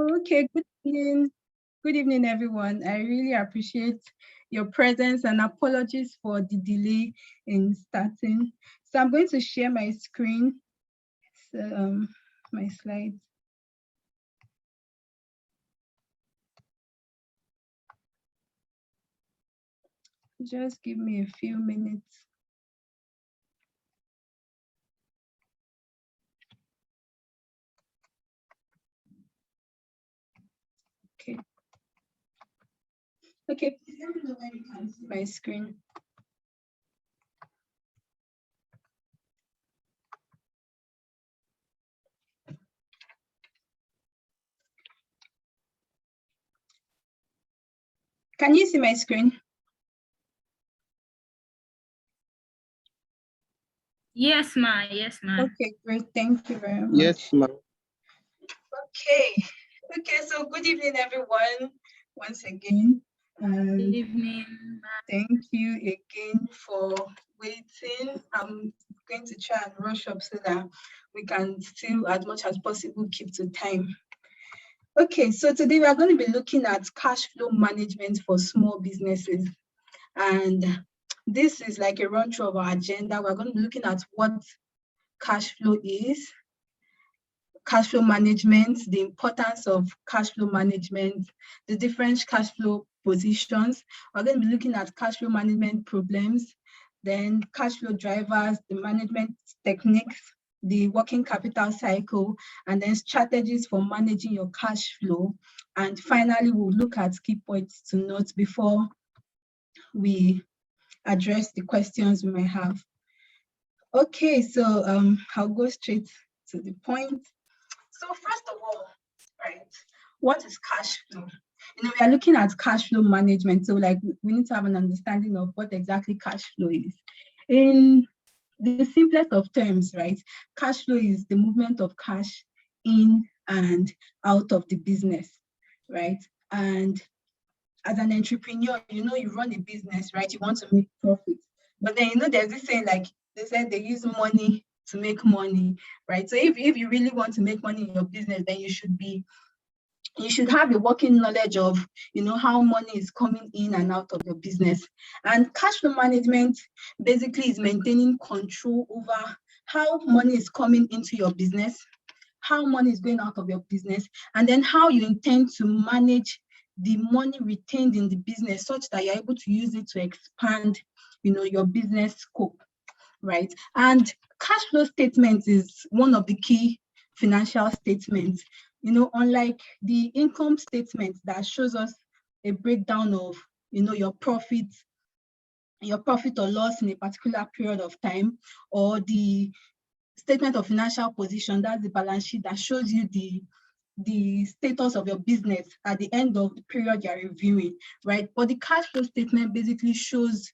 Okay, good evening. Good evening, everyone. I really appreciate your presence and apologies for the delay in starting. So I'm going to share my screen, my slides. Just give me a few minutes. Okay. Okay, please let me know when you can see my screen. Can you see my screen? Yes, ma. Yes, ma. Okay, great. Thank you very much. Yes, ma. Okay, so good evening, everyone, once again. Good evening, ma. Thank you again for waiting. I'm going to try and rush up so that we can still, as much as possible, keep to time. Okay, so today we are going to be looking at cash flow management for small businesses. And this is like a run through of our agenda. We're going to be looking at what cash flow is, cash flow management, the importance of cash flow management, the different cash flow positions. We're going to be looking at cash flow management problems, then cash flow drivers, the management techniques, the working capital cycle, and then strategies for managing your cash flow. And finally, we'll look at key points to note before we address the questions we may have. Okay, so I'll go straight to the point. So first of all, right, what is cash flow? We are looking at cash flow management. So like we need to have an understanding of what exactly cash flow is. In the simplest of terms, right, cash flow is the movement of cash in and out of the business, right? And as an entrepreneur, you run a business, right? You want to make profit. But then, there's this saying, like they said, they use money to make money, right? So if you really want to make money in your business, then you should have a working knowledge of, how money is coming in and out of your business. And cash flow management basically is maintaining control over how money is coming into your business, how money is going out of your business, and then how you intend to manage the money retained in the business such that you're able to use it to expand, your business scope, right? And cash flow statement is one of the key financial statements. Unlike the income statement that shows us a breakdown of, your profit or loss in a particular period of time, or the statement of financial position, that's the balance sheet that shows you the status of your business at the end of the period you're reviewing, right? But the cash flow statement basically shows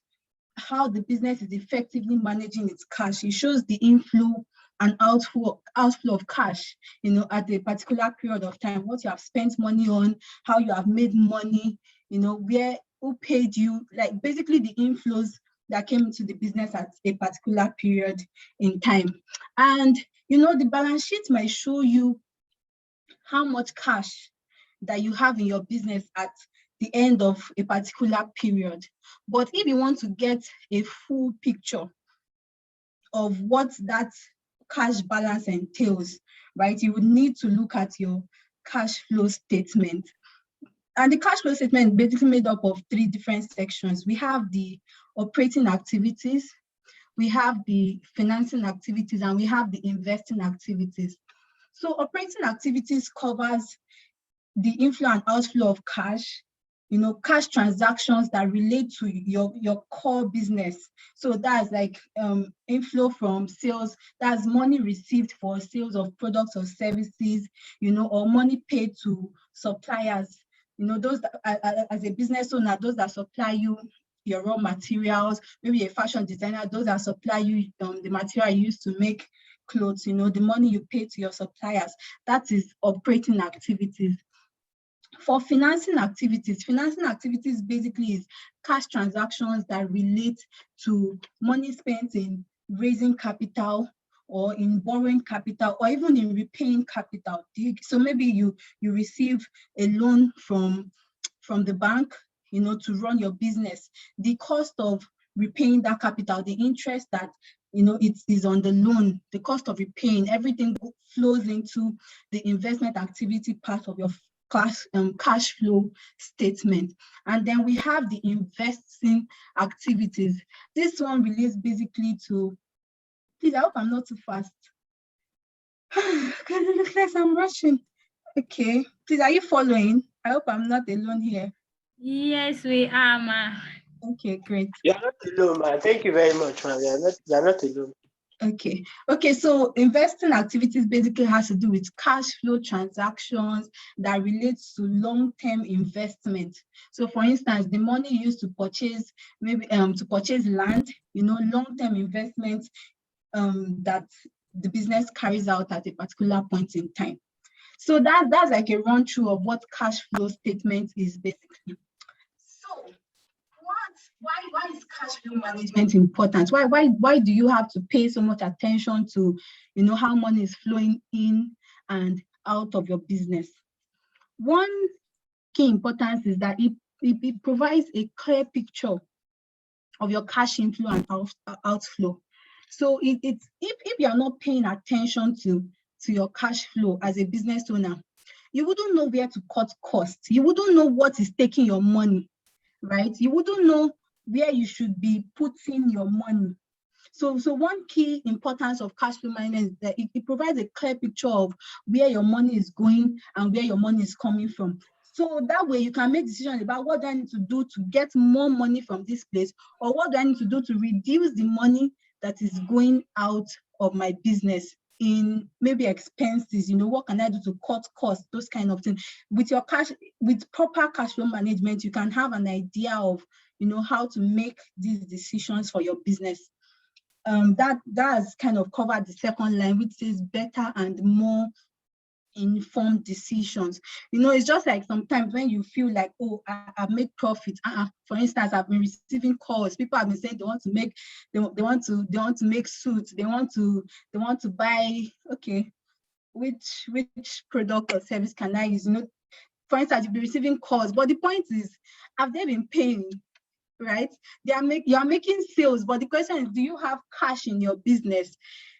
how the business is effectively managing its cash. It shows the inflow and outflow of cash, at a particular period of time, what you have spent money on, how you have made money, who paid you, like basically the inflows that came into the business at a particular period in time. And, the balance sheet might show you how much cash that you have in your business at the end of a particular period. But if you want to get a full picture of what that cash balance entails, right, you would need to look at your cash flow statement. And the cash flow statement is basically made up of three different sections. We have the operating activities, we have the financing activities, and we have the investing activities. So operating activities covers the inflow and outflow of cash, cash transactions that relate to your core business. So that's like inflow from sales, that's money received for sales of products or services, or money paid to suppliers, those that, as a business owner, those that supply you your raw materials, maybe a fashion designer, those that supply you the material you use to make clothes, the money you pay to your suppliers, that is operating activities. For financing activities basically is cash transactions that relate to money spent in raising capital or in borrowing capital, or even in repaying capital. So maybe you receive a loan from the bank, to run your business. The cost of repaying that capital, the interest that it is on the loan, the cost of repaying, everything flows into the investment activity part of your cash flow statement. And then we have the investing activities. This one relates basically to, please, I hope I'm not too fast. God, it looks like I'm rushing. Okay, please, are you following? I hope I'm not alone here. Yes, we are, ma. Okay, great. You're not alone, man. Thank you very much, man. You're not alone. Okay, so investing activities basically has to do with cash flow transactions that relates to long-term investment. So for instance, the money used to purchase, maybe to purchase land, long-term investments that the business carries out at a particular point in time. So that's like a run through of what cash flow statement is basically. So why is cash flow management important? Why do you have to pay so much attention to how money is flowing in and out of your business? One key importance is that it provides a clear picture of your cash inflow and outflow. So if you are not paying attention to your cash flow as a business owner, you wouldn't know where to cut costs. You wouldn't know what is taking your money, right? You wouldn't know where you should be putting your money. So one key importance of cash flow management is that it provides a clear picture of where your money is going and where your money is coming from. So that way you can make decisions about what do I need to do to get more money from this place, or what do I need to do to reduce the money that is going out of my business in maybe expenses, what can I do to cut costs, those kind of things. With proper cash flow management, you can have an idea of, how to make these decisions for your business. That has kind of covered the second line, which says better and more informed decisions. It's just like sometimes when you feel like, oh, I've made profit. For instance, I've been receiving calls. People have been saying they want to make suits. They want to buy. Okay, which product or service can I use? For instance, you'll be receiving calls, but the point is, have they been paying? Right? You are making sales, but the question is, do you have cash in your business?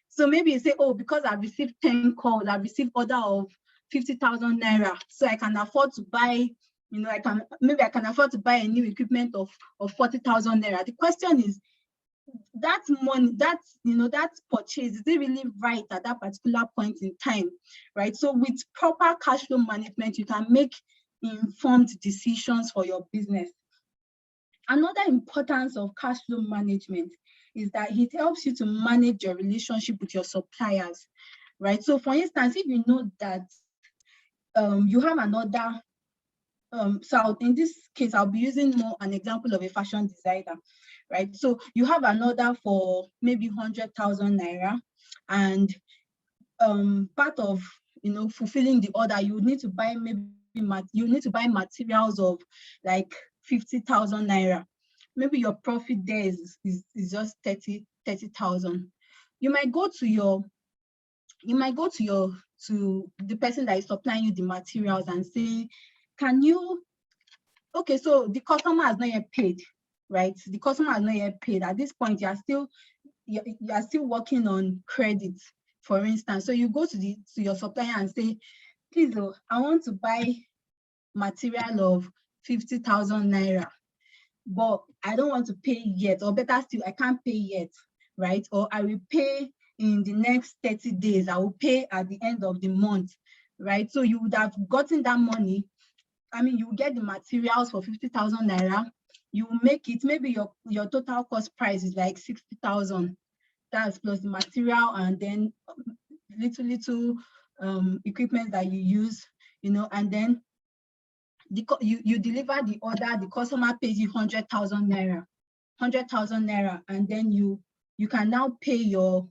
So maybe you say, oh, because I've received 10 calls, I've received order of 50,000 naira, so I can afford to buy, I can afford to buy a new equipment of 40,000 naira. The question is, that money, that purchase, is it really right at that particular point in time, right? So with proper cash flow management, you can make informed decisions for your business. Another importance of cash flow management is that it helps you to manage your relationship with your suppliers, right? So for instance, if you know that you have another, so in this case, I'll be using more an example of a fashion designer, right? So you have another for maybe 100,000 naira, and part of fulfilling the order, you need to buy materials of like 50,000 naira. Maybe your profit there is just 30,000. You might go to the person that is supplying you the materials and say, okay, so the customer has not yet paid, right? The customer has not yet paid. At this point, you are still working on credit, for instance. So you go to your supplier and say, please, I want to buy material of 50,000 naira, but I don't want to pay yet, or better still, I can't pay yet, right? Or I will pay in the next 30 days. I will pay at the end of the month, right? So you would have gotten that money. You get the materials for 50,000 naira. You make it, maybe your total cost price is like 60,000. That's plus the material and then little equipment that you use, and then you deliver the order, the customer pays you 100,000 naira, and then you can now pay your,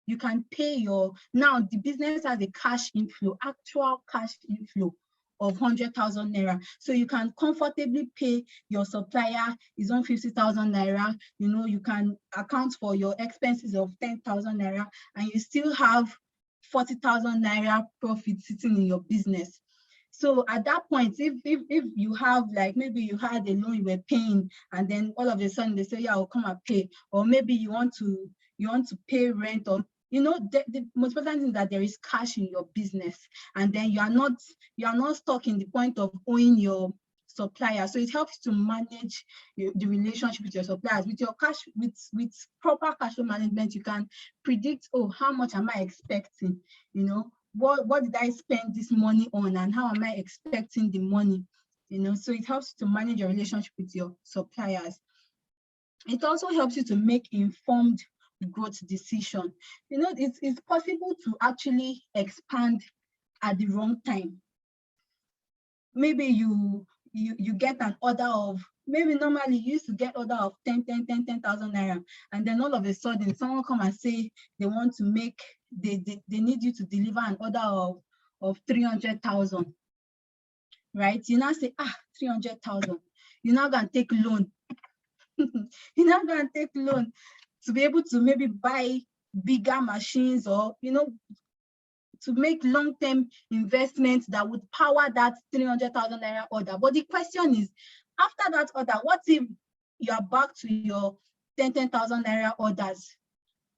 now the business has a cash inflow, actual cash inflow of 100,000 naira. So you can comfortably pay your supplier his own 50,000 naira. You know, you can account for your expenses of 10,000 naira, and you still have 40,000 naira profit sitting in your business. So at that point, if you have, like, maybe you had a loan you were paying, and then all of a sudden they say, yeah, I'll come and pay, or maybe you want to pay rent, or you know, the most important thing is that there is cash in your business, and then you are not stuck in the point of owing your supplier. So it helps to manage the relationship with your suppliers. With your cash, with proper cash flow management, you can predict, oh, how much am I expecting? You know, what did I spend this money on, and how am I expecting the money? You know, so it helps to manage your relationship with your suppliers. It also helps you to make informed growth decision. You know, it's possible to actually expand at the wrong time. Maybe you get an order of, maybe normally you used to get order of 10,000 naira, and then all of a sudden someone come and say they want to make, they need you to deliver an order of 300,000, right? You now say, 300,000. You're now gonna take loan. You're not gonna take loan to be able to maybe buy bigger machines, or you know, to make long-term investments that would power that 300,000 naira order. But the question is, after that order, what if you are back to your 10,000 naira orders,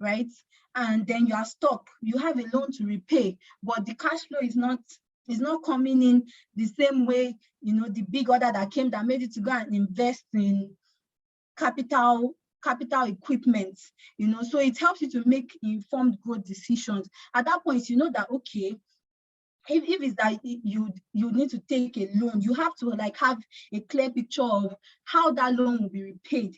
right? And then you are stuck. You have a loan to repay, but the cash flow is not coming in the same way, you know, the big order that came that made you to go and invest in capital equipment, you know. So it helps you to make informed growth decisions. At that point, you know that, okay, if it's that you need to take a loan, you have to like have a clear picture of how that loan will be repaid.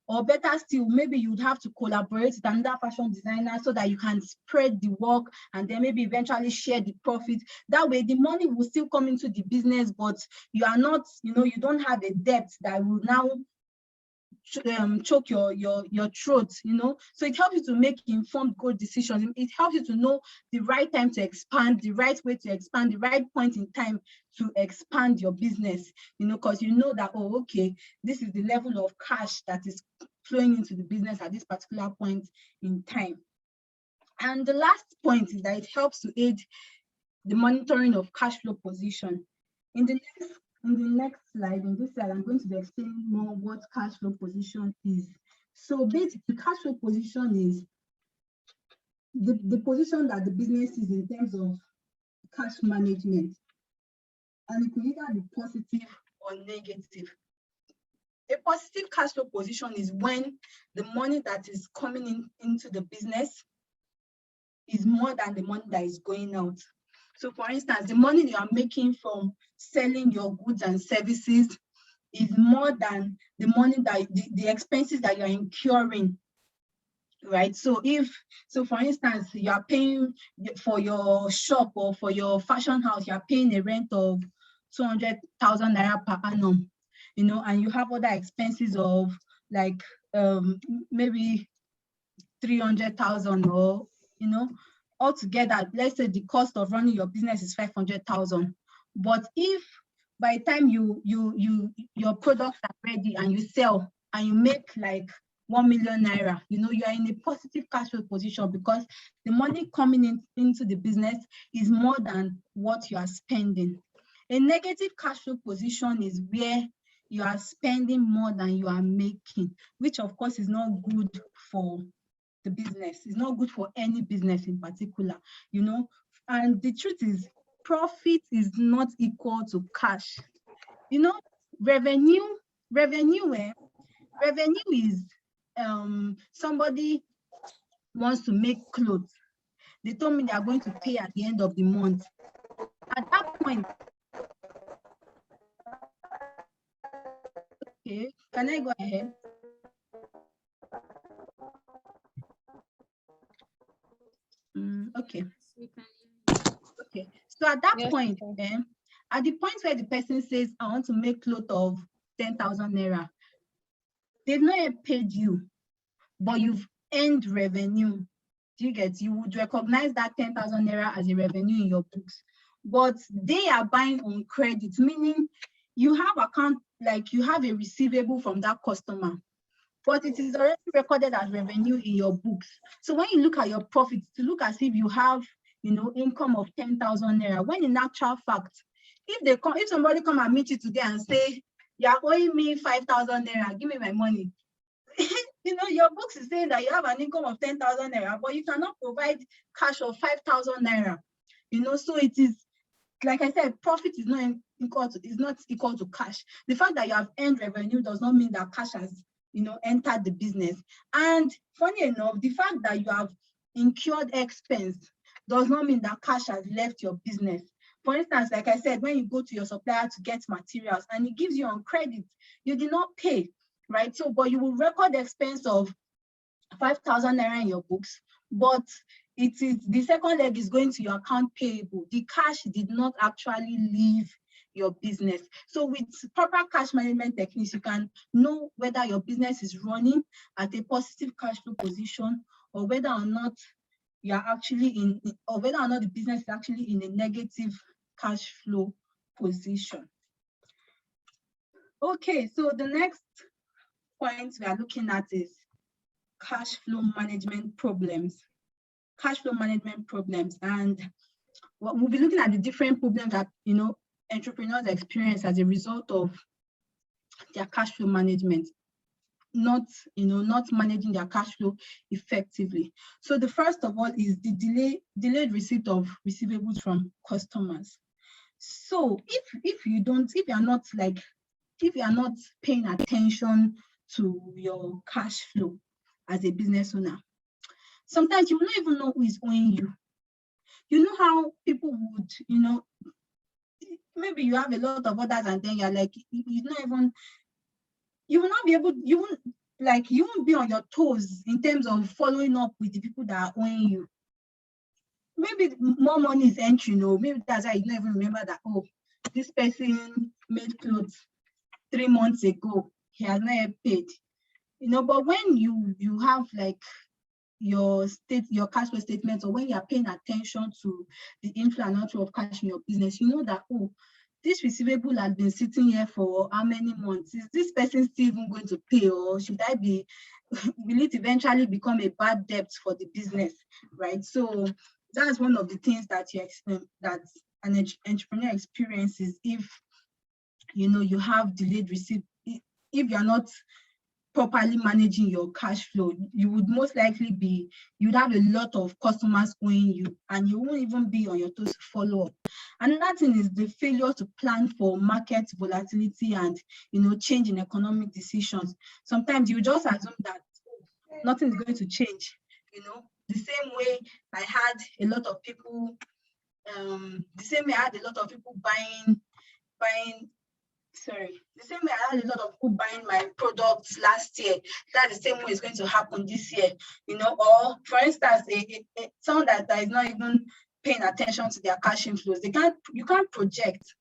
Or better still, maybe you'd have to collaborate with another fashion designer so that you can spread the work and then maybe eventually share the profit. That way the money will still come into the business, but you are not, you know, you don't have a debt that will now choke your throat, you know. So it helps you to make informed growth decisions. It helps you to know the right time to expand, the right way to expand, the right point in time to expand your business, you know, because you know that, oh, okay, this is the level of cash that is flowing into the business at this particular point in time. And the last point is that it helps to aid the monitoring of cash flow position. In the next slide, in this slide, I'm going to be explaining more what cash flow position is. So basically, cash flow position is the position that the business is in terms of cash management. And it could either be positive or negative. A positive cash flow position is when the money that is coming into the business is more than the money that is going out. So for instance, the money you are making from selling your goods and services is more than the money that the expenses that you're incurring, right? So for instance, you are paying for your shop or for your fashion house, you are paying a rent of 200,000 naira per annum, you know, and you have other expenses of like maybe 300,000, or you know, altogether, let's say the cost of running your business is 500,000. But if by the time your products are ready and you sell and you make like 1 million naira, you know, you are in a positive cash flow position because the money coming into the business is more than what you are spending. A negative cash flow position is where you are spending more than you are making, which of course is not good for the business. It's not good for any business in particular, you know. And the truth is, profit is not equal to cash. You know, revenue is somebody wants to make clothes. They told me they are going to pay at the end of the month. At that point, okay, can I go ahead? Okay. Okay. So at that point, at the point where the person says, I want to make clothes of 10,000 naira, they've not yet paid you, but you've earned revenue. Do you get? You would recognize that 10,000 naira as a revenue in your books. but they are buying on credit, meaning you have account, like you have a receivable from that customer, but it is already recorded as revenue in your books. So when you look at your profits, to look as if you have, income of 10,000 naira, when in actual fact, if somebody come and meet you today and say, you are owing me 5,000 naira, give me my money. Your books is saying that you have an income of 10,000 naira, but you cannot provide cash of 5,000 naira. So it is, like I said, profit is not equal to cash. The fact that you have earned revenue does not mean that cash has, entered the business. And funny enough, the fact that you have incurred expense does not mean that cash has left your business. For instance, like I said, when you go to your supplier to get materials and it gives you on credit, you did not pay, right? So, but you will record the expense of 5,000 naira in your books, but it is the second leg is going to your account payable. The cash did not actually leave your business. So with proper cash management techniques, you can know whether your business is running at a positive cash flow position, or whether or not you are actually or whether or not the business is actually in a negative cash flow position. Okay, so the next point we are looking at is cash flow management problems. Cash flow management problems, and we'll be looking at the different problems that entrepreneurs experience as a result of their cash flow management, not managing their cash flow effectively. So the first of all is the delayed receipt of receivables from customers. So if you are not paying attention to your cash flow as a business owner, sometimes you will not even know who is owing you. You know how people would, maybe you have a lot of orders and then you're like, you will not be able, you won't be on your toes in terms of following up with the people that are owing you. Maybe more money is entering, maybe that's why you don't even remember that, oh, this person made clothes 3 months ago, he has not yet paid. But when you have like your cash flow statement, or when you are paying attention to the inflow and outflow of cash in your business, you know that, oh, this receivable has been sitting here for how many months? Is this person still even going to pay, or will it eventually become a bad debt for the business, right? So that's one of the things that that an entrepreneur experiences if you have delayed receipt. If you're not properly managing your cash flow, you would most likely you'd have a lot of customers owing you, and you won't even be on your toes to follow up. Another thing is the failure to plan for market volatility and change in economic decisions. Sometimes you just assume that nothing is going to change. The same way I had a lot of people buying my products last year. That's the same way it's going to happen this year, or for instance, someone that is not even paying attention to their cash inflows. You can't project.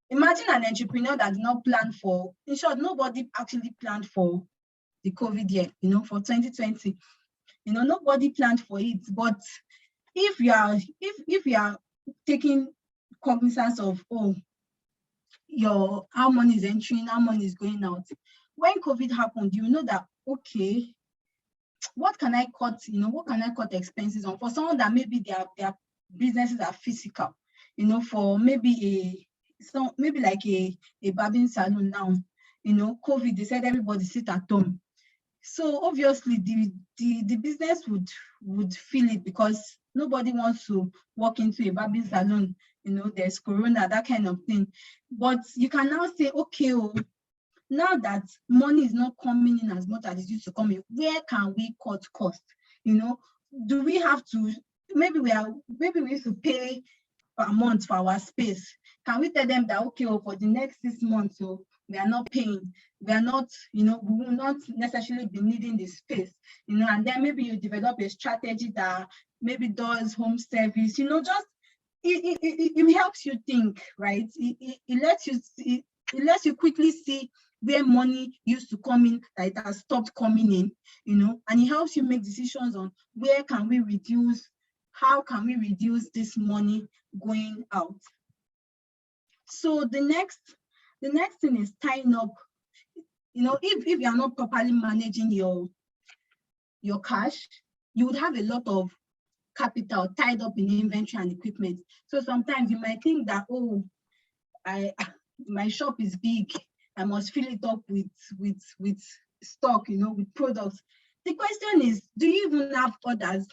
Imagine an entrepreneur that did not plan for, in short, nobody actually planned for the COVID year, for 2020. Nobody planned for it. But if you are taking cognizance of, how money is entering, how money is going out. When COVID happened, you know that, okay, what can I cut? What can I cut expenses on? For someone that maybe their businesses are physical, for maybe like a barbing salon now, COVID, they said everybody sit at home. So obviously the business would feel it, because nobody wants to walk into a barbing salon, there's corona, that kind of thing. But you can now say, okay, now that money is not coming in as much as it used to come in, where can we cut costs? Do we have to, maybe we used to pay per month for our space. Can we tell them that, okay, for the next 6 months, we are not paying, we are not, we will not necessarily be needing the space, and then maybe you develop a strategy that maybe does home service, just it helps you think, right? It lets you quickly see where money used to come in, that it has stopped coming in, and it helps you make decisions on where can we reduce, how can we reduce this money going out. So the next thing is tying up. If you are not properly managing your cash, you would have a lot of capital tied up in inventory and equipment. So sometimes you might think that, oh, my shop is big, I must fill it up with stock, with products. The question is, do you even have orders?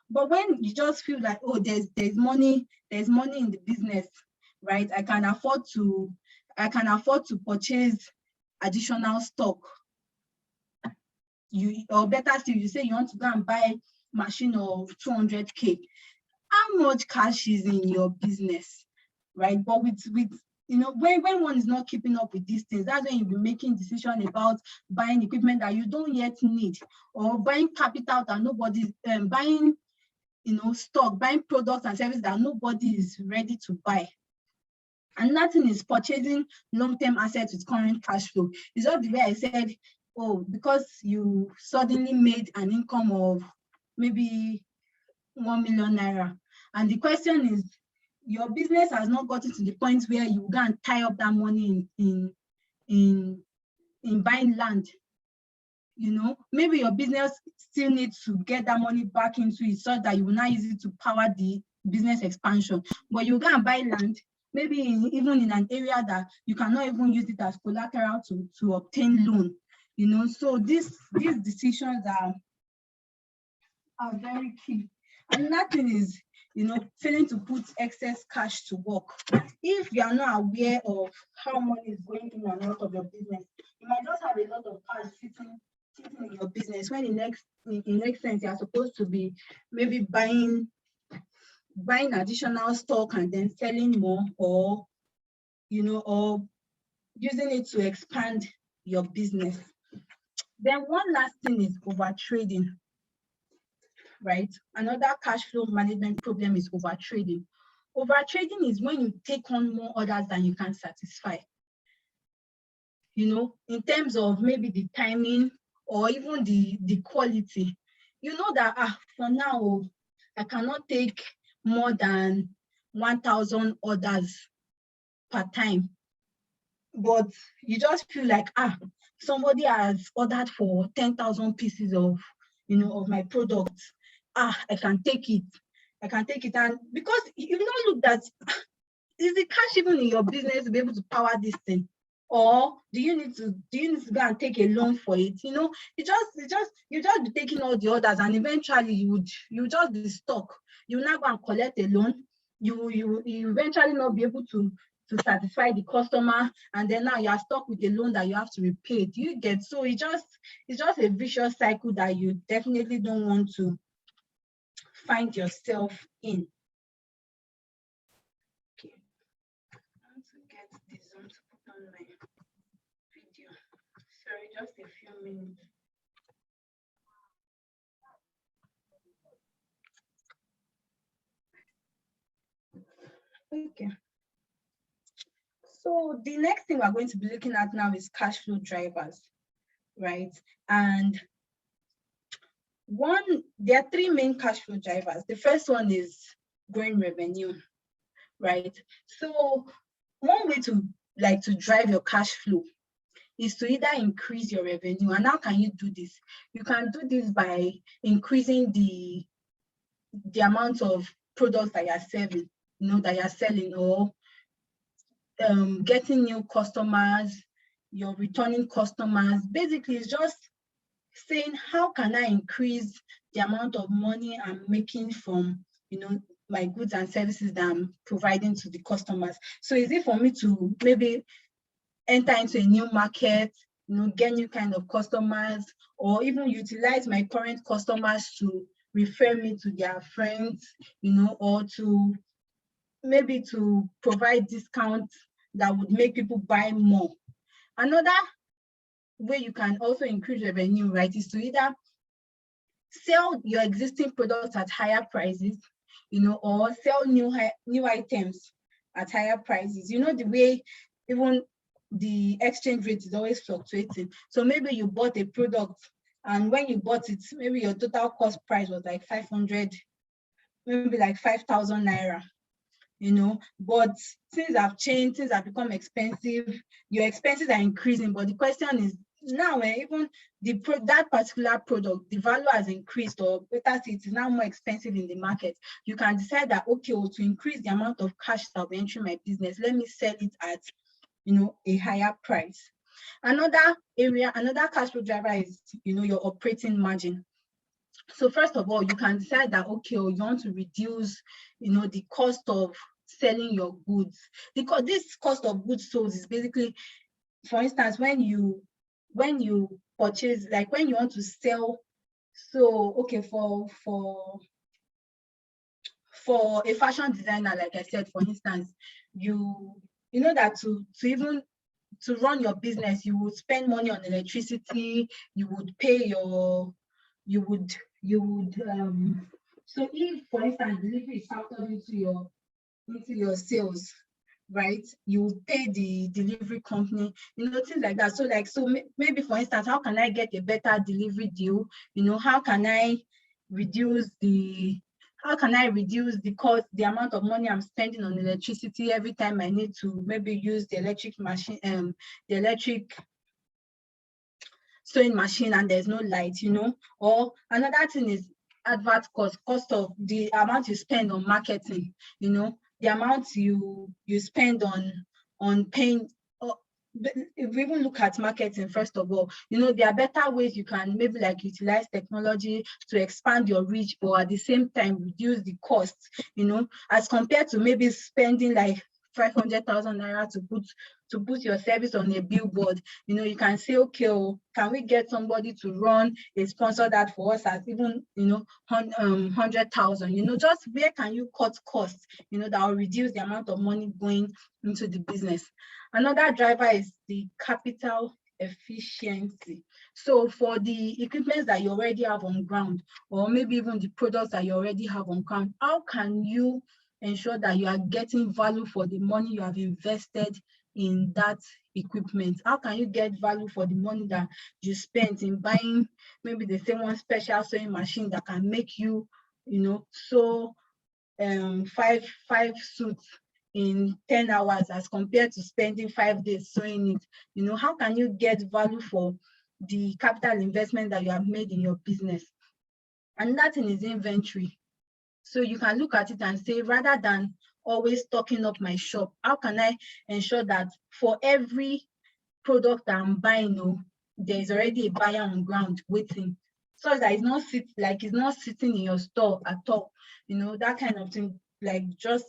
But when you just feel like, oh, there's money in the business, right? I can afford to purchase additional stock. Or better still, you say you want to go and buy machine of 200K. How much cash is in your business, right? But with when one is not keeping up with these things, that's when you'll be making decisions about buying equipment that you don't yet need, or buying capital that nobody's buying, stock, buying products and services that nobody is ready to buy. And nothing is purchasing long-term assets with current cash flow. It's not the way I said, oh, because you suddenly made an income of maybe 1 million naira. And the question is, your business has not gotten to the point where you go and tie up that money in buying land. Maybe your business still needs to get that money back into it so that you will not use it to power the business expansion. But you go and buy land, maybe even in an area that you cannot even use it as collateral to obtain loan. So these decisions are very key. And nothing is, failing to put excess cash to work. If you are not aware of how money is going in and out of your business, you might just have a lot of cash sitting in your business, when in next sense you are supposed to be maybe buying additional stock and then selling more, or or using it to expand your business. Then one last thing is over trading, right? Another cash flow management problem is over trading. Over trading is when you take on more orders than you can satisfy. In terms of maybe the timing or even the quality. That for now, I cannot take more than 1,000 orders per time. But you just feel like, somebody has ordered for 10,000 pieces of my products. I can take it. And because you've not looked at, is the cash even in your business to be able to power this thing? Or do you need to go and take a loan for it? You just be taking all the orders, and eventually you just be stuck. You now go and collect a loan. You eventually not be able to satisfy the customer, and then now you are stuck with a loan that you have to repay. Do you get? So it's just a vicious cycle that you definitely don't want to find yourself in. Okay, I want to get this on to put on my video. Sorry, just a few minutes. Okay. So the next thing we're going to be looking at now is cash flow drivers, right? And there are three main cash flow drivers. The first one is growing revenue, right? So one way to drive your cash flow is to either increase your revenue. And how can you do this? You can do this by increasing the amount of products that you're selling, or getting new customers, your returning customers. Basically, it's just saying, how can I increase the amount of money I'm making from my goods and services that I'm providing to the customers? So is it for me to maybe enter into a new market, get new kind of customers, or even utilize my current customers to refer me to their friends, or to maybe to provide discounts that would make people buy more. Another way you can also increase revenue, right, is to either sell your existing products at higher prices, or sell new items at higher prices. The way even the exchange rate is always fluctuating. So maybe you bought a product, and when you bought it, maybe your total cost price was like 500, maybe like 5,000 naira. but things have changed, things have become expensive, your expenses are increasing, but the question is now even that particular product, the value has increased, or better say it is now more expensive in the market. You can decide that, okay, well, to increase the amount of cash that I'll be entering my business, let me sell it at a higher price. Another cash flow driver is your operating margin. So first of all, you can decide that, okay, you want to reduce the cost of selling your goods, because this cost of goods sold is basically, for instance, when you purchase, like when you want to sell, so okay, for a fashion designer, like I said, for instance, you know that to run your business, you would spend money on electricity, you would pay your, so if, for instance, delivery is factored into your sales, right, you would pay the delivery company, things like that. So maybe, for instance, how can I get a better delivery deal? How can I reduce the cost, the amount of money I'm spending on electricity every time I need to maybe use the electric machine, the electric sewing machine, and there's no light, Or another thing is advert cost of the amount you spend on marketing, the amount you spend on paying. If we even look at marketing, first of all, there are better ways you can maybe like utilize technology to expand your reach, or at the same time reduce the cost, as compared to maybe spending like 500,000 naira to put your service on a billboard. You can say, okay, can we get somebody to run a sponsor that for us at even 100,000? Just where can you cut costs, that will reduce the amount of money going into the business. Another driver is the capital efficiency. So for the equipment that you already have on ground, or maybe even the products that you already have on ground, how can you ensure that you are getting value for the money you have invested in that equipment? How can you get value for the money that you spent in buying maybe the same one special sewing machine that can make you, sew five suits in 10 hours, as compared to spending 5 days sewing it? How can you get value for the capital investment that you have made in your business? And that thing is inventory. So you can look at it and say, rather than always stocking up my shop, how can I ensure that for every product that I'm buying, there's already a buyer on ground waiting, so that it's not sitting in your store at all. That kind of thing, like just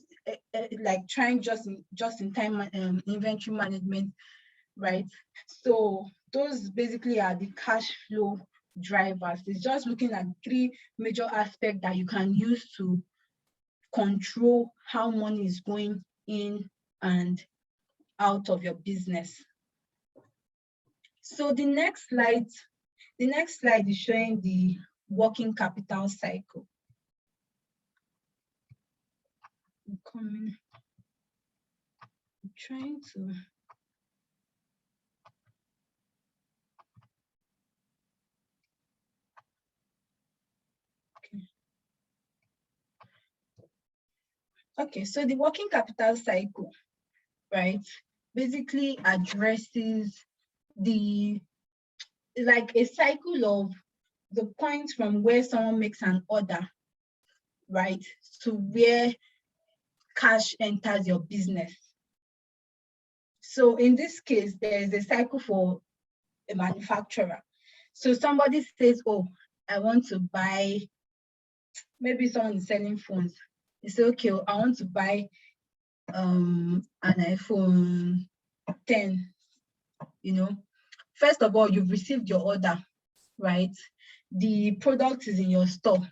like trying just in time inventory management, right? So those basically are the cash flow drivers. It's just looking at 3 major aspects that you can use to control how money is going in and out of your business. So the next slide is showing the working capital cycle. I'm trying to. Okay, so the working capital cycle, right, basically addresses like a cycle of the point from where someone makes an order, right, to where cash enters your business. So in this case, there is a cycle for a manufacturer. So somebody says, oh, I want to buy, maybe someone is selling phones. They say, okay, I want to buy an iPhone 10. First of all, you've received your order, right? The product is in your store.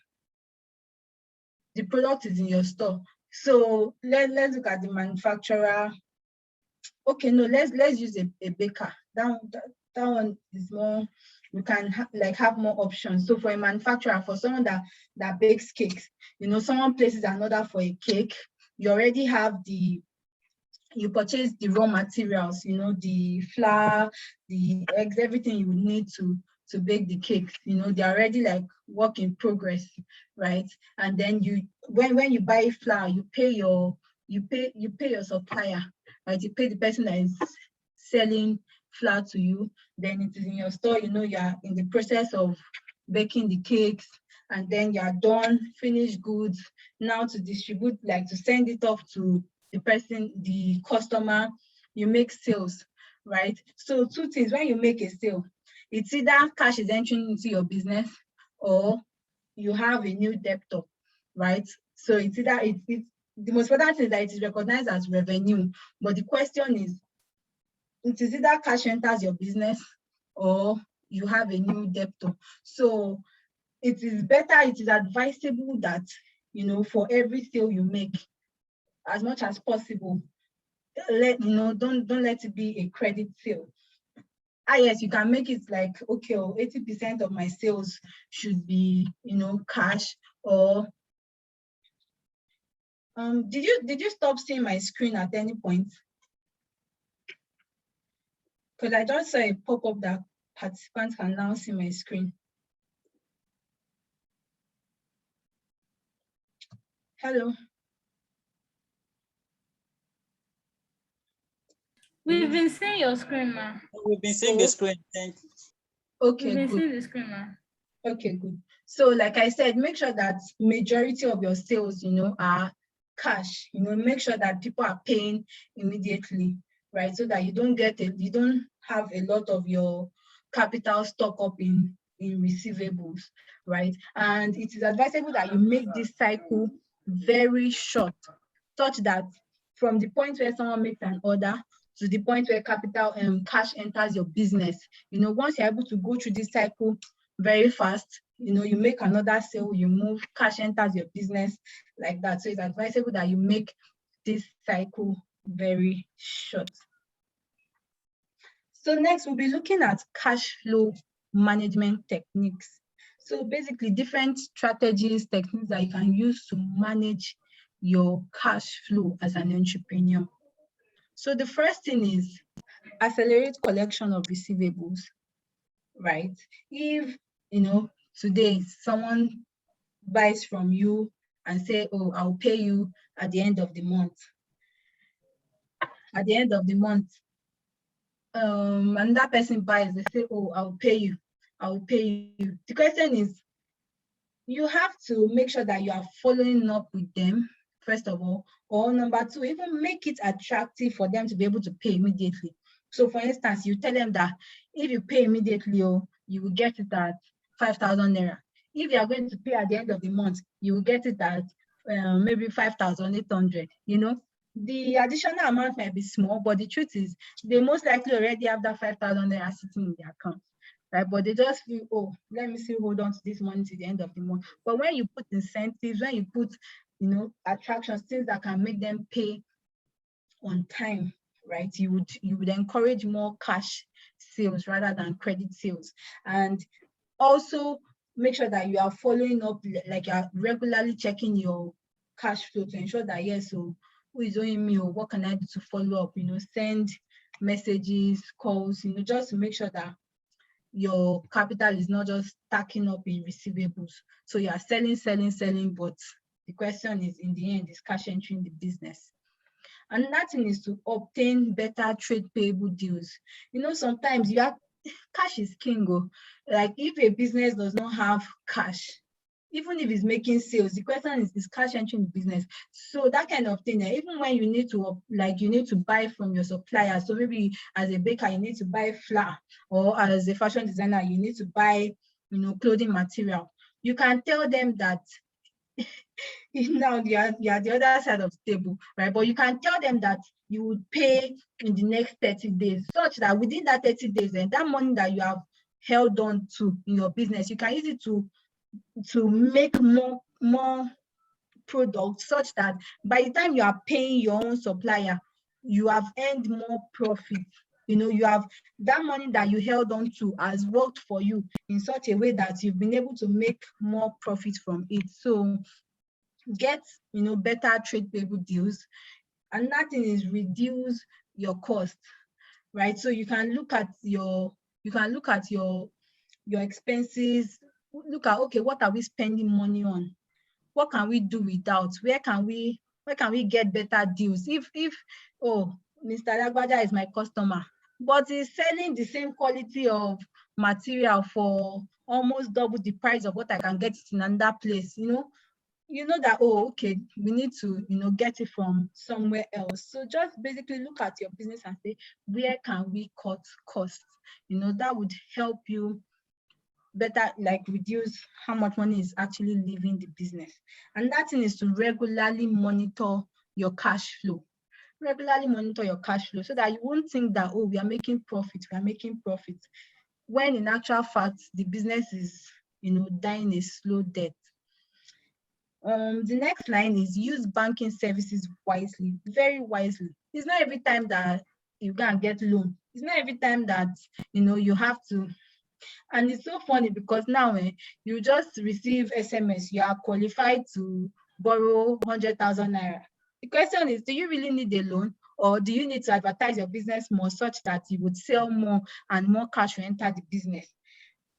So let's look at the manufacturer. Okay, no, let's use a baker. That one is more, you can have more options. So for a manufacturer, for someone that bakes cakes, someone places an order for a cake, you already have you purchase the raw materials, the flour, the eggs, everything you would need to bake the cake. They're already like work in progress, right? And then when you buy flour, you pay your you pay your supplier, right? You pay the person that is selling flour to you. Then it is in your store, you are in the process of baking the cakes, and then you are done, finished goods. Now to distribute, like to send it off to the customer, you make sales, right? So two things: when you make a sale, it's either cash is entering into your business or you have a new debtor, right? So it's either the most important thing is that it is recognized as revenue. But the question is, it is either cash enters your business or you have a new debtor. So it is advisable that, for every sale you make, as much as possible, don't let it be a credit sale. Yes, you can make it like, okay, 80% of my sales should be, cash. Or did you stop seeing my screen at any point? Because I just saw a pop-up that participants can now see my screen. Hello. We've been seeing your screen, ma. We've been seeing the screen. Thank you. Okay, We've been good. seeing the screen, ma. Okay, good. So like I said, make sure that majority of your sales, are cash. Make sure that people are paying immediately, right? So that you don't have a lot of your capital stock up in receivables, right? And it is advisable that you make this cycle very short, such that from the point where someone makes an order to the point where cash enters your business, once you're able to go through this cycle very fast, you make another sale, you move, cash enters your business, like that. So it's advisable that you make this cycle very short. So next, we'll be looking at cash flow management techniques. So basically, different strategies, techniques that you can use to manage your cash flow as an entrepreneur. So the first thing is accelerate collection of receivables, right? If, today someone buys from you and say, oh, I'll pay you at the end of the month. At the end of the month, and that person buys, they say, oh, I'll pay you. The question is, you have to make sure that you are following up with them, first of all, or number two, even make it attractive for them to be able to pay immediately. So for instance, you tell them that if you pay immediately, you will get it at 5,000 naira. If you are going to pay at the end of the month, you will get it at maybe 5,800. The additional amount might be small, but the truth is they most likely already have that 5,000 naira sitting in their account, right? But they just feel, oh, let me still hold on to this money to the end of the month. But when you put incentives, when you put, attractions, things that can make them pay on time, right? You would encourage more cash sales rather than credit sales. And also make sure that you are following up, like you are regularly checking your cash flow to ensure that, yes, so who is owing me, or what can I do to follow up, send messages, calls, just to make sure that your capital is not just stacking up in receivables. So you are selling, but the question is, in the end, is cash entering the business. And that thing is to obtain better trade payable deals. Sometimes cash is king. Like if a business does not have cash, even if it's making sales, the question is cash entering the business? So that kind of thing, even when you need to buy from your supplier. So maybe as a baker, you need to buy flour, or as a fashion designer, you need to buy, clothing material. You can tell them that now you are the other side of the table, right? But you can tell them that you would pay in the next 30 days, such that within that 30 days, and that money that you have held on to in your business, you can use it to make more products, such that by the time you are paying your own supplier, you have earned more profit. You have that money that you held on to has worked for you in such a way that you've been able to make more profit from it. So get better trade payable deals. And that thing is reduce your cost, right? So you can look at your expenses, look at, okay, what are we spending money on? What can we do without? Where can we Where can we get better deals? If oh, Mr. Lagbaja is my customer, but he's selling the same quality of material for almost double the price of what I can get it in another place, you know that, oh, okay, we need to, get it from somewhere else. So just basically look at your business and say, where can we cut costs? That would help you better, like reduce how much money is actually leaving the business. And that thing is to regularly monitor your cash flow. Regularly monitor your cash flow so that you won't think that, oh, we are making profit, when in actual fact the business is, dying a slow death. The next line is use banking services wisely, very wisely. It's not every time that you can get loan. It's not every time that you have to. And it's so funny because now you just receive SMS, you are qualified to borrow 100,000 naira. The question is, do you really need a loan, or do you need to advertise your business more such that you would sell more and more cash will enter the business?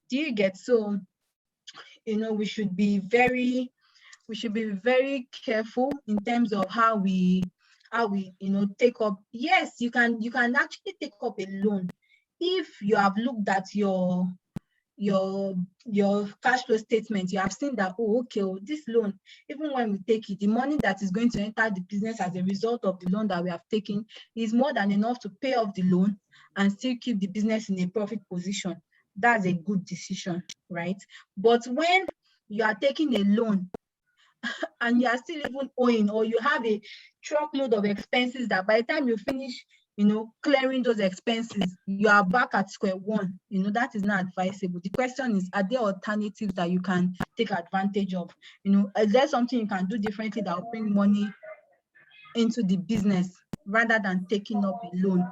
Do you get? So, we should be very careful in terms of how we take up. Yes, you can actually take up a loan if you have looked at your cash flow statement. You have seen that, oh, okay, this loan, even when we take it, the money that is going to enter the business as a result of the loan that we have taken is more than enough to pay off the loan and still keep the business in a profit position. That's a good decision, right? But when you are taking a loan and you are still even owing, or you have a truckload of expenses that by the time you finish, clearing those expenses, you are back at square one, that is not advisable. The question is, are there alternatives that you can take advantage of? Is there something you can do differently that will bring money into the business rather than taking up a loan?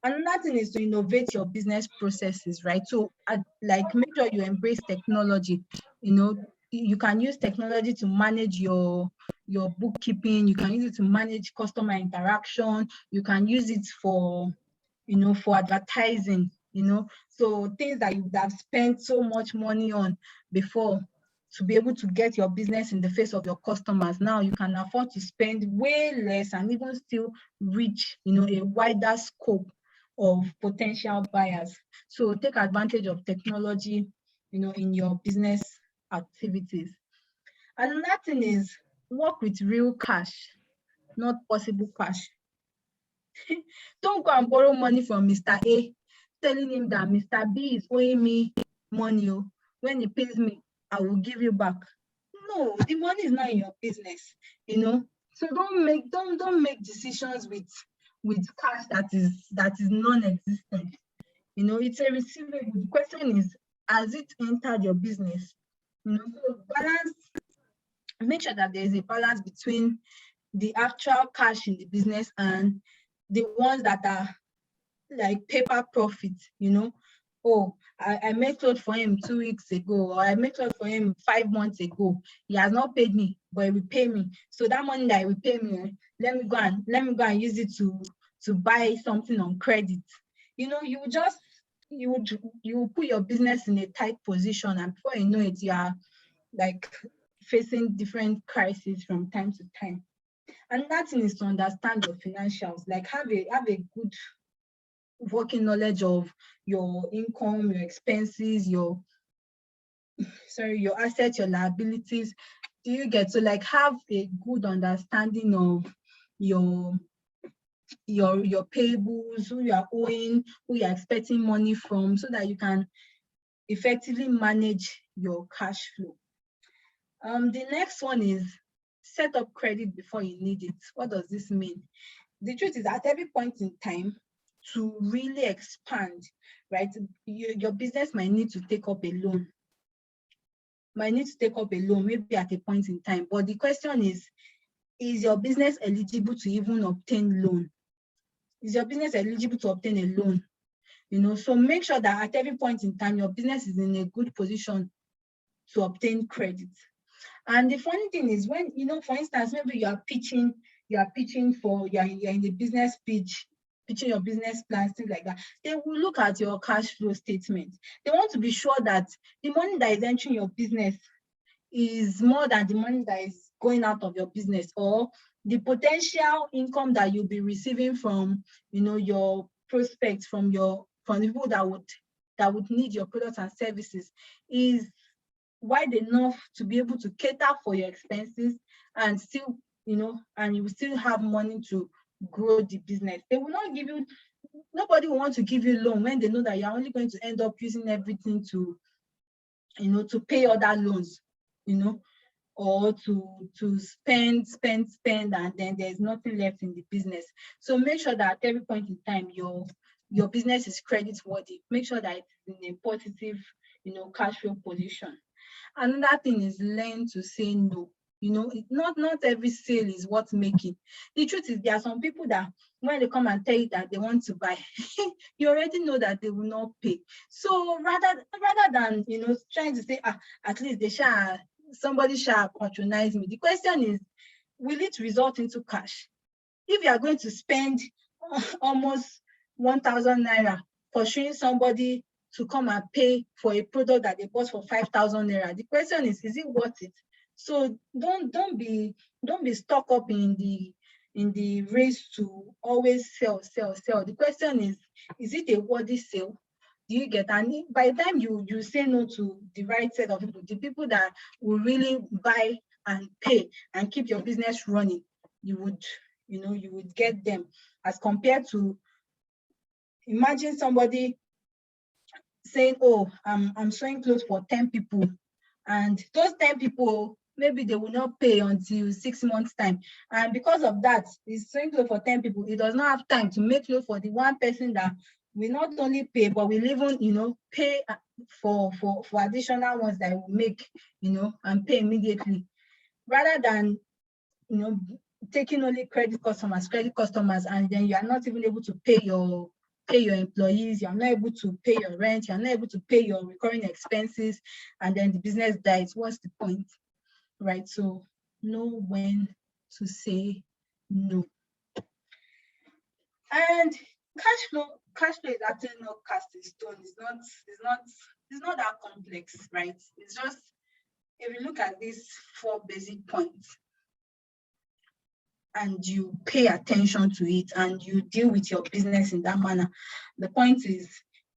Another thing is to innovate your business processes, right? So, make sure you embrace technology. You can use technology to manage your bookkeeping. You can use it to manage customer interaction. You can use it for advertising. So things that you would have spent so much money on before to be able to get your business in the face of your customers, now you can afford to spend way less and even still reach a wider scope of potential buyers. So take advantage of technology in your business activities. Another thing is work with real cash, not possible cash. Don't go and borrow money from Mr. A, telling him that Mr. B is owing me money. When he pays me, I will give you back. No, the money is not in your business, So don't make decisions with cash that is non-existent. It's a receivable. The question is, has it entered your business? So balance. Make sure that there is a balance between the actual cash in the business and the ones that are like paper profit. Oh, I made clothes for him 2 weeks ago, or I made clothes for him 5 months ago. He has not paid me, but he will pay me. So that money that he will pay me, let me go and use it to buy something on credit. You will put your business in a tight position, and before you know it, you are like facing different crises from time to time. And that thing is to understand your financials, like have a good working knowledge of your income, your expenses, your assets, your liabilities. Do you get to have a good understanding of your payables, who you are owing, who you are expecting money from, so that you can effectively manage your cash flow. The next one is set up credit before you need it. What does this mean? The truth is, at every point in time, to really expand, right, your business might need to take up a loan. Maybe at a point in time. But the question is your business eligible to even obtain loan? Is your business eligible to obtain a loan? So make sure that at every point in time, your business is in a good position to obtain credit. And the funny thing is, when, for instance, maybe you are pitching for, you're in the business pitch, pitching your business plans, things like that, they will look at your cash flow statement. They want to be sure that the money that is entering your business is more than the money that is going out of your business, or the potential income that you'll be receiving from, your prospects, from the people that would need your products and services, is wide enough to be able to cater for your expenses and still, and you will still have money to grow the business. They will not give you, nobody will want to give you a loan when they know that you're only going to end up using everything to, to pay other loans, or to spend, and then there's nothing left in the business. So make sure that at every point in time, your business is credit worthy. Make sure that it's in a positive, cash flow position. Another thing is learn to say no. Not every sale is worth making. The truth is, there are some people that when they come and tell you that they want to buy, you already know that they will not pay. So rather than trying to say, at least somebody shall patronize me, the question is, will it result into cash? If you are going to spend almost 1,000 naira pursuing somebody to come and pay for a product that they bought for 5,000 naira, the question is it worth it? So don't be stuck up in the race to always sell. The question is it a worthy sale? Do you get? And by the time you say no to the right set of people, the people that will really buy and pay and keep your business running, you would get them. As compared to, imagine somebody saying, oh, I'm sewing clothes for 10 people, and those 10 people, maybe they will not pay until 6 months time, and because of that, he's sewing clothes for 10 people. He does not have time to make clothes for the one person that will not only pay, but will even pay for additional ones that will make, and pay immediately, rather than taking only credit customers, and then you are not even able to pay your employees, you are not able to pay your rent, you are not able to pay your recurring expenses, and then the business dies. What's the point, right? So know when to say no. And cash flow is actually not cast in stone. It's not that complex, right? It's just, if you look at these 4 basic points and you pay attention to it and you deal with your business in that manner, the point is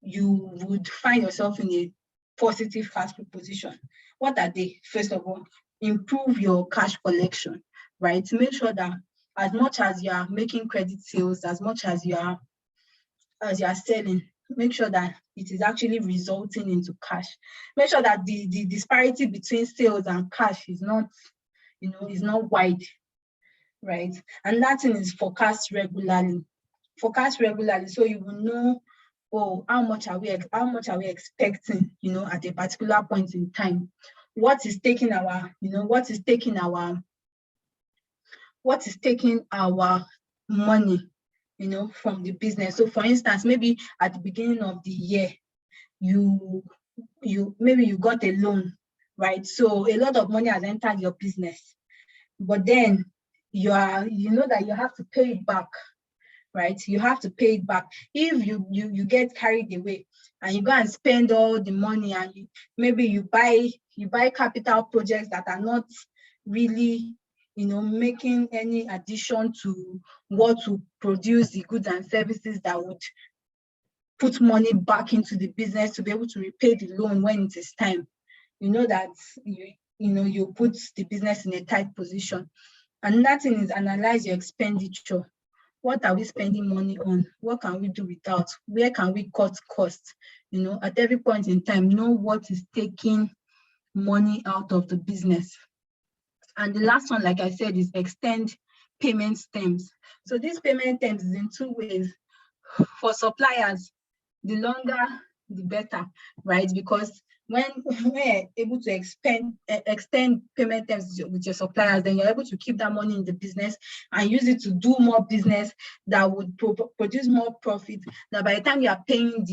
you would find yourself in a positive cash flow position. What are they? First of all, improve your cash collection, right? To make sure that as much as you are making credit sales, as much as you are selling, make sure that it is actually resulting into cash. Make sure that the disparity between sales and cash is not wide, right? And that thing is forecast regularly. So you will know, how much are we expecting, at a particular point in time. What is taking our money, from the business. So for instance, maybe at the beginning of the year, you got a loan, right? So a lot of money has entered your business, but then you know that you have to pay it back, right? You have to pay it back. If you get carried away and you go and spend all the money, and maybe you buy capital projects that are not really making any addition to what will produce the goods and services that would put money back into the business to be able to repay the loan when it is time, that you put the business in a tight position. And that thing is, analyze your expenditure. What are we spending money on? What can we do without? Where can we cut costs? At every point in time, know what is taking money out of the business. And the last one, like I said, is extend payment terms. So this payment terms is in 2 ways. For suppliers, the longer the better, right? Because when we're able to extend payment terms with your suppliers, then you're able to keep that money in the business and use it to do more business that would produce more profit. That by the time you are paying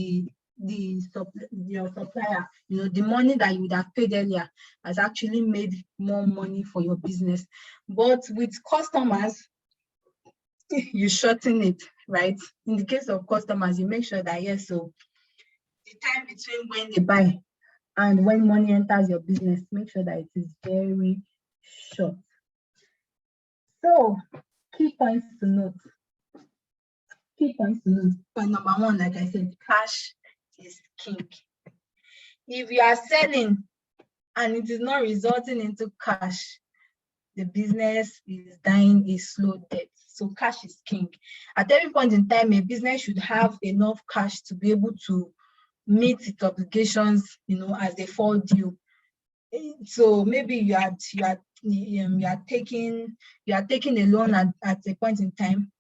your supplier, the money that you would have paid earlier has actually made more money for your business. But with customers, you shorten it, right? In the case of customers, you make sure that, yes, so the time between when they buy and when money enters your business, make sure that it is very short. So, key points to note. Point number one, like I said, cash is king. If you are selling and it is not resulting into cash, the business is dying a slow death. So cash is king. At every point in time, a business should have enough cash to be able to meet its obligations, as they fall due. So maybe you are taking a loan at a point in time.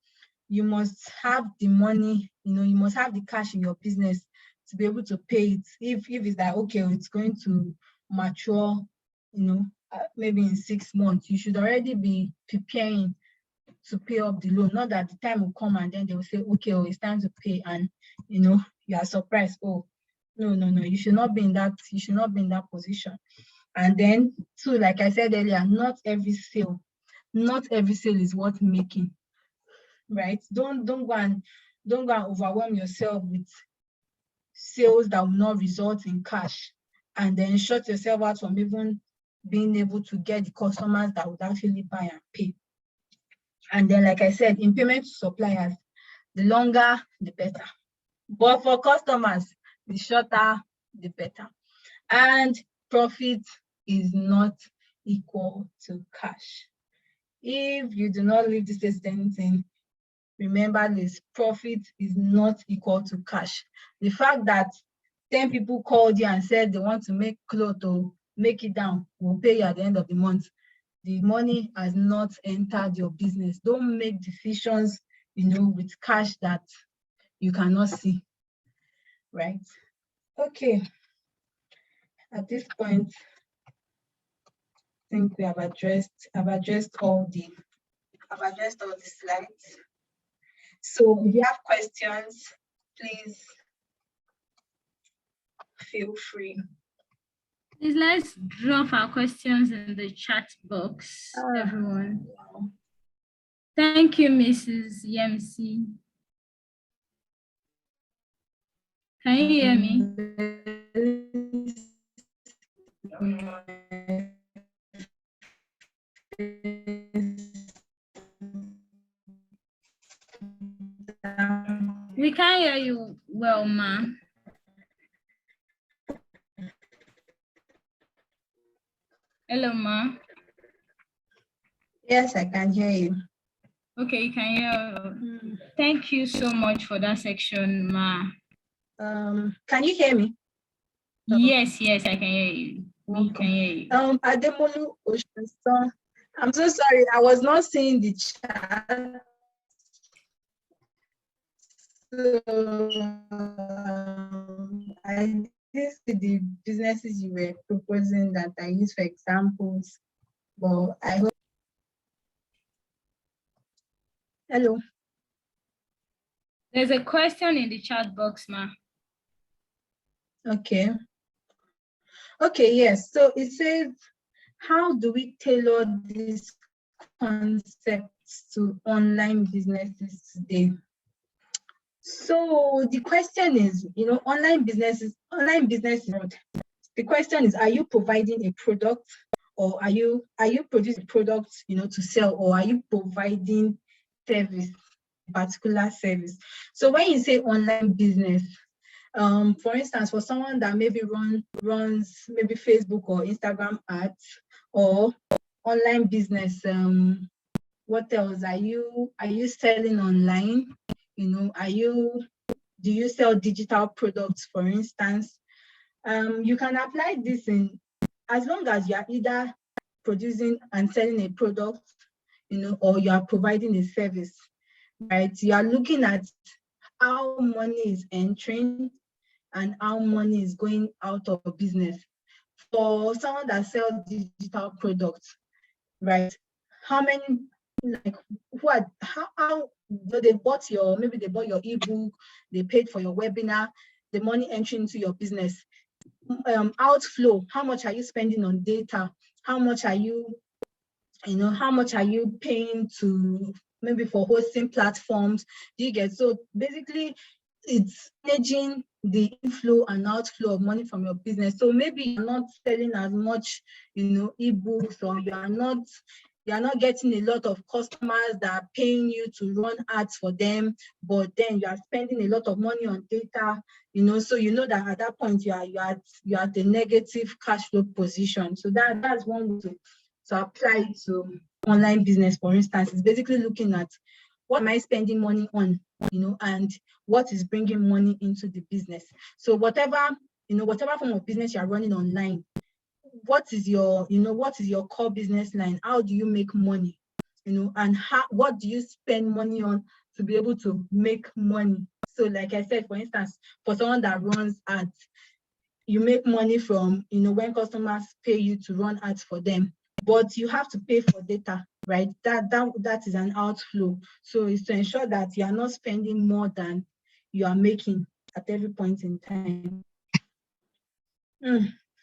You must have the money, you must have the cash in your business to be able to pay it. If it's like, okay, it's going to mature, maybe in 6 months, you should already be preparing to pay up the loan. Not that the time will come and then they will say, okay, it's time to pay, and you are surprised. Oh, no, you should not be in that position. And then two, like I said earlier, not every sale is worth making. Right? Don't go and overwhelm yourself with sales that will not result in cash, and then shut yourself out from even being able to get the customers that would actually buy and pay. And then, like I said, in payment to suppliers, the longer the better. But for customers, the shorter the better. And profit is not equal to cash. If you do not leave this anything, remember this: profit is not equal to cash. The fact that 10 people called you and said they want to make clothes or make it down, we'll pay you at the end of the month, the money has not entered your business. Don't make decisions, with cash that you cannot see. Right? Okay. At this point, I think I've addressed all the slides. So if you have questions, please feel free. Please let's drop our questions in the chat box, everyone. Thank you, Mrs. Yemsi. Can you hear me? We can't hear you well, ma. Hello, ma. Yes, I can hear you. Okay, you can hear. Thank you so much for that section, ma. Can you hear me? Yes, I can hear you. We can hear you. Ademolu Oshinson, I'm so sorry, I was not seeing the chat. So, I did see the businesses you were proposing that I use for examples, but I hope. Hello. There's a question in the chat box, ma. Okay, yes. So it says, how do we tailor these concepts to online businesses today? So the question is, online businesses. The question is, are you providing a product, or are you producing products, to sell, or are you providing service, particular service? So when you say online business, for instance, for someone that maybe runs maybe Facebook or Instagram ads, or online business, what else? Are you selling online? Do you sell digital products, for instance? You can apply this in, as long as you are either producing and selling a product, or you are providing a service, right? You are looking at how money is entering and how money is going out of business. For someone that sells digital products, right? How many, like, how they bought your ebook, they paid for your webinar, the money entering into your business. Outflow, how much are you spending on data? How much are you paying to maybe for hosting platforms? Do you get? So basically, it's managing the inflow and outflow of money from your business. So maybe you're not selling as much, ebooks, or you are not you are not getting a lot of customers that are paying you to run ads for them, but then you are spending a lot of money on data, so you know that at that point you are at a negative cash flow position. So that's one way to apply to online business. For instance, it's basically looking at what am I spending money on, and what is bringing money into the business. So whatever form of business you are running online, what is your core business line? How do you make money? And what do you spend money on to be able to make money? So like I said, for instance, for someone that runs ads, you make money from, when customers pay you to run ads for them, but you have to pay for data, right? That is an outflow. So it's to ensure that you are not spending more than you are making at every point in time.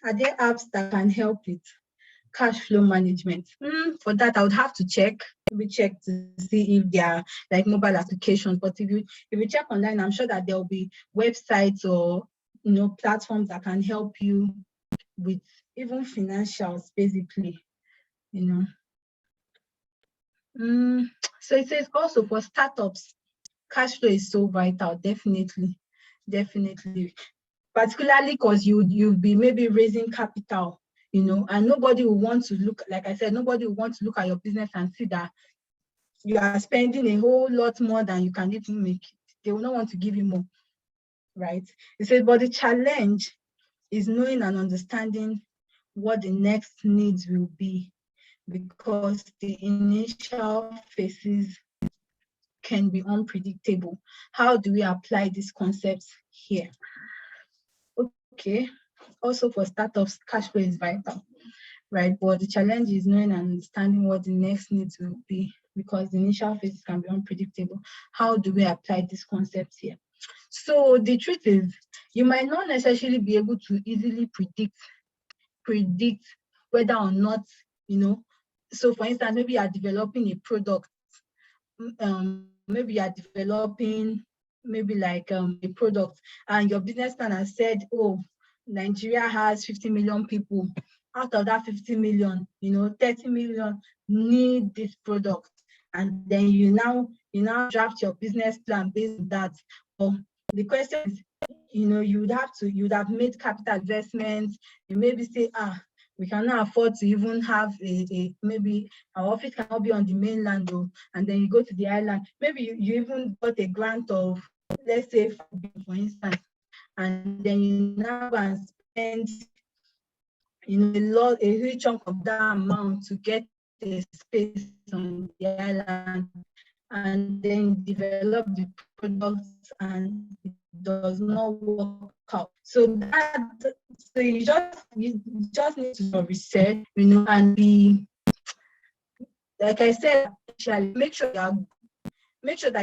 Are there apps that can help with cash flow management? For that, I would have to check to see if they are like mobile applications. But if you check online, I'm sure that there will be websites or platforms that can help you with even financials, basically. So it says also for startups, cash flow is so vital. Definitely. Particularly because you'll be maybe raising capital, and nobody will want to look, like I said, nobody will want to look at your business and see that you are spending a whole lot more than you can even make. They will not want to give you more, right? It says, but the challenge is knowing and understanding what the next needs will be, because the initial phases can be unpredictable. How do we apply these concepts here? Okay. Also for startups, cash flow is vital, right? But the challenge is knowing and understanding what the next needs will be, because the initial phases can be unpredictable. How do we apply these concepts here? So the truth is, you might not necessarily be able to easily predict whether or not, so for instance, maybe you are developing a product, maybe you are developing a product, and your business plan has said, oh, Nigeria has 50 million people. Out of that 50 million, 30 million need this product. And then you now draft your business plan based on that. But the question is, you would have made capital investments. You maybe say, we cannot afford to even have maybe our office cannot be on the mainland, though, and then you go to the island. Maybe you even got a grant of, let's say, for instance, and then you now go and spend a huge chunk of that amount to get a space on the island, and then develop the products and it does not work out. So you just need to research, and be, like I said, make sure that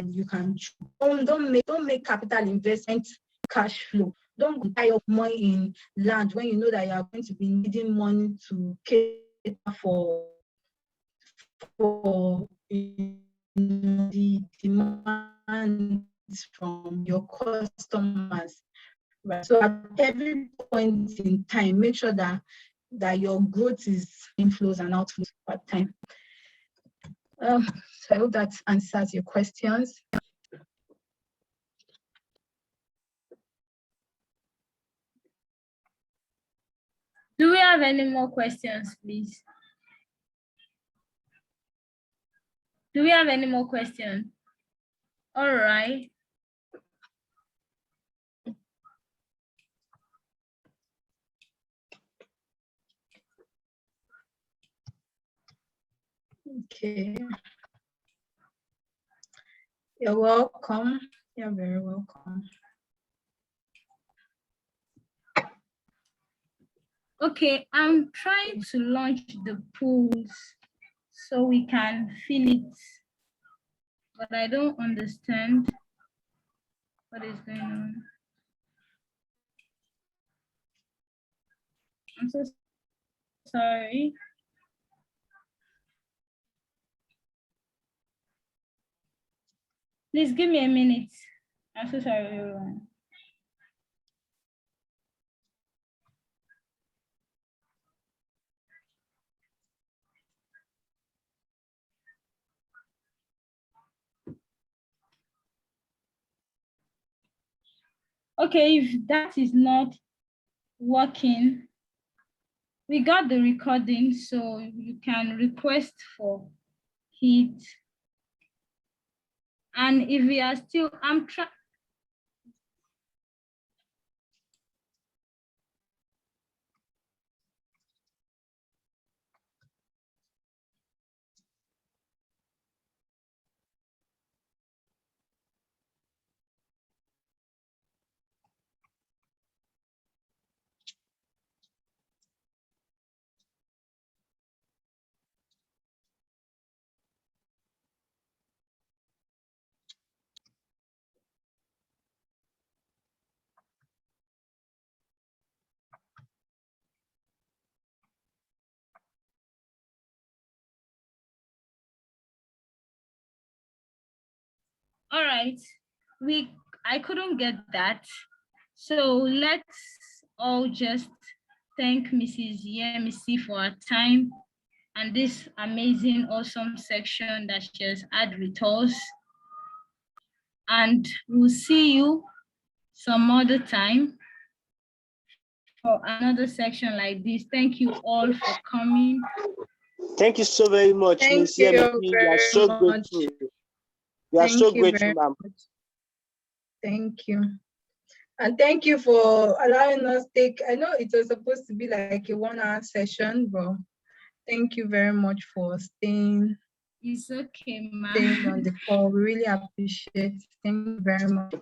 you can don't make capital investment cash flow. Don't tie up money in land when you know that you are going to be needing money to cater for the demand from your customers, right? So at every point in time, make sure that your growth is inflows and outflows per time. So I hope that answers your questions. Do we have any more questions, please? Do we have any more questions? All right. Okay. You're welcome. You're very welcome. Okay, I'm trying to launch the polls so we can fill it, but I don't understand what is going on. I'm so sorry. Please give me a minute. I'm so sorry, everyone. Okay, if that is not working, we got the recording, so you can request for it. And if we are still, I'm trying. All right, I couldn't get that. So let's all just thank Mrs. Yemisi for her time and this amazing, awesome section that she has had with us. And we'll see you some other time for another section like this. Thank you all for coming. Thank you so very much, Thank Miss you Yemisi. We are very so much. grateful. We are so Thank you grateful, very ma'am. much. Thank you. And thank you for allowing us take, I know it was supposed to be like a 1-hour session, but thank you very much for staying It's okay, ma. on the call. We really appreciate it. Thank you very much.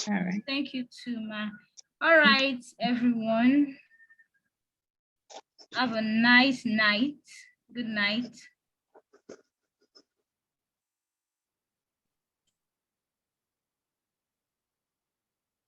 All right. Thank you too, ma. All right, everyone. Have a nice night. Good night.